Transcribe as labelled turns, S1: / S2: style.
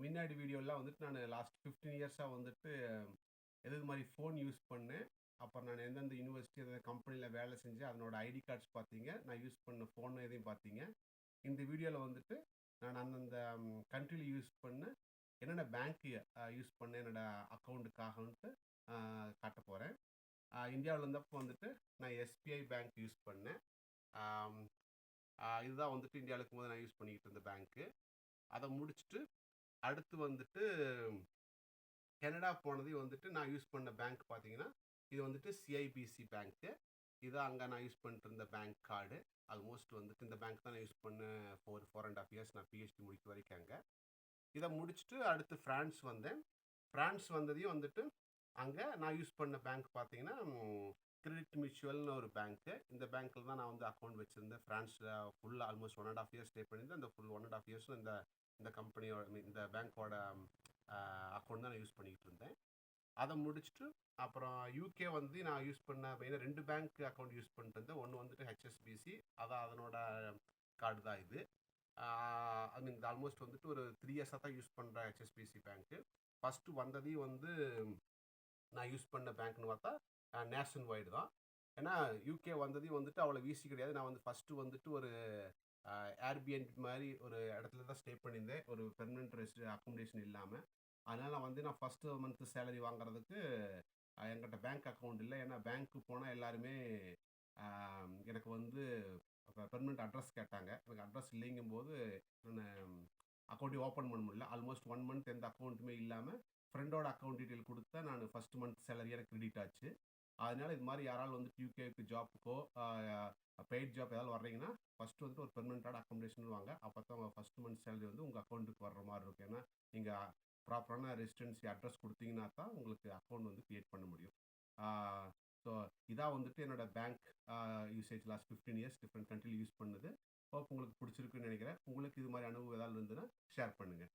S1: முன்னாடி வீடியோலாம் வந்துட்டு நான் லாஸ்ட் 15 இயர்ஸா வந்துட்டு எது மாதிரி ஃபோன் யூஸ் பண்ணேன். அப்புறம் நான் எந்தெந்த யூனிவர்சிட்டி எந்தெந்த கம்பெனியில் வேலை செஞ்சேன் அதனோட ஐடி கார்ட்ஸ் பார்த்தீங்க. நான் யூஸ் பண்ண ஃபோன் எதையும் பார்த்தீங்க. இந்த வீடியோவில் வந்துட்டு நான் அந்தந்த கண்ட்ரியில் யூஸ் பண்ண என்னென்ன பேங்க் யூஸ் பண்ண என்னோட அக்கௌண்ட்டுக்காகன்ட்டு காட்ட போகிறேன். இந்தியாவில் இருந்தப்போ வந்துட்டு நான் எஸ்பிஐ பேங்க் யூஸ் பண்ணேன். இதுதான் வந்துட்டு இந்தியாவில் இருக்கும்போது நான் யூஸ் பண்ணிக்கிட்டு இருந்த பேங்க்கு. அதை முடிச்சுட்டு அடுத்து வந்துட்டு கனடா போனதையும் வந்துட்டு நான் யூஸ் பண்ண பேங்க் பார்த்தீங்கன்னா இது வந்துட்டு சிஐபிசி பேங்க்கு. இதான் அங்கே நான் யூஸ் பண்ணிட்டு இருந்த பேங்க் கார்டு. ஆல்மோஸ்ட் வந்துட்டு இந்த பேங்க் தான் நான் யூஸ் பண்ணேன் 4.5 இயர்ஸ் நான் பிஹெச்டி முடிக்க வரைக்கும் அங்கே. இதை முடிச்சுட்டு அடுத்து ஃப்ரான்ஸ் வந்தேன். ஃப்ரான்ஸ் வந்ததையும் வந்துட்டு அங்கே நான் யூஸ் பண்ண பேங்க் பார்த்தீங்கன்னா கிரெடிட் மியூச்சுவல்னு ஒரு பேங்க்கு. இந்த பேங்க்கில் தான் நான் வந்து அக்கௌண்ட் வச்சுருந்தேன். ஃப்ரான்ஸில் ஃபுல்லாக ஆல்மோஸ்ட் 1.5 இயர்ஸ் ஸ்டே பண்ணியிருந்தேன். அந்த ஃபுல் 1.5 இயர்ஸும் இந்த கம்பெனியோட இந்த பேங்க்கோட அக்கௌண்ட் தான் நான் யூஸ் பண்ணிக்கிட்டு இருந்தேன். அதை முடிச்சுட்டு அப்புறம் யூகே வந்து நான் யூஸ் பண்ண மெயினாக 2 பேங்க் அக்கௌண்ட் யூஸ் பண்ணிட்டு இருந்தேன். ஒன்று வந்துட்டு ஹெச்எஸ்பிசி, அதான் அதனோட கார்டு தான் இது. ஐ மீன் ஆல்மோஸ்ட் வந்துட்டு ஒரு 3 இயர்ஸாக தான் யூஸ் பண்ணுறேன் ஹெச்எஸ்பிசி பேங்க்கு. ஃபஸ்ட்டு வந்ததையும் வந்து நான் யூஸ் பண்ண பேங்க்னு பார்த்தா நேஷன் வைடு தான். ஏன்னா யூகே வந்ததையும் வந்துட்டு அவ்வளோ வீசி கிடையாது. நான் வந்து ஃபஸ்ட்டு வந்துட்டு ஒரு ஏர்பிஎன்பி மாதிரி ஒரு இடத்துல தான் ஸ்டே பண்ணியிருந்தேன், ஒரு பெர்மனெண்ட் அக்கோமடேஷன் இல்லாமல். அதனால் நான் ஃபஸ்ட்டு மந்த்து சேலரி வாங்குறதுக்கு என்கிட்ட பேங்க் அக்கௌண்ட் இல்லை. ஏன்னா பேங்க்கு போனால் எல்லாருமே எனக்கு வந்து பெர்மனெண்ட் அட்ரஸ் கேட்டாங்க. எனக்கு அட்ரஸ் இல்லைங்கும்போது நான் அக்கௌண்ட்டையும் ஓப்பன் பண்ண முடியல. ஆல்மோஸ்ட் 1 மந்த் எந்த அக்கௌண்ட்டுமே இல்லாமல் ஃப்ரெண்டோட அக்கௌண்ட் டீட்டெயில் கொடுத்தா நான் ஃபஸ்ட் மந்த் சேலரி எனக்கு கிரெடிட் ஆச்சு. அதனால் இது மாதிரி யாராலும் வந்து யூகேக்கு ஜாப்புக்கோ பெய்ட் ஜாப் ஏதாவது வர்றீங்கன்னா ஃபஸ்ட்டு வந்துட்டு ஒரு பெர்மனெண்ட்டான அக்கோமடேஷன் வாங்க. அப்போ தான் உங்கள் ஃபஸ்ட் மந்த் சேலரி வந்து உங்கள் அக்கௌண்ட்டுக்கு வர்ற மாதிரி இருக்கும். ஏன்னா நீங்கள் ப்ராப்பரான ரெசிடென்சி அட்ரஸ் கொடுத்தீங்கன்னா தான் உங்களுக்கு அக்கௌண்ட் வந்து க்ரியேட் பண்ண முடியும். ஸோ இதான் வந்துட்டு என்னோட bank usage last 15 years different கண்ட்ரியில் யூஸ் பண்ணுது. ஹோப் உங்களுக்கு பிடிச்சிருக்குன்னு நினைக்கிறேன். உங்களுக்கு இது மாதிரி அனுபவம் ஏதாவது இருந்ததுன்னா ஷேர் பண்ணுங்கள்.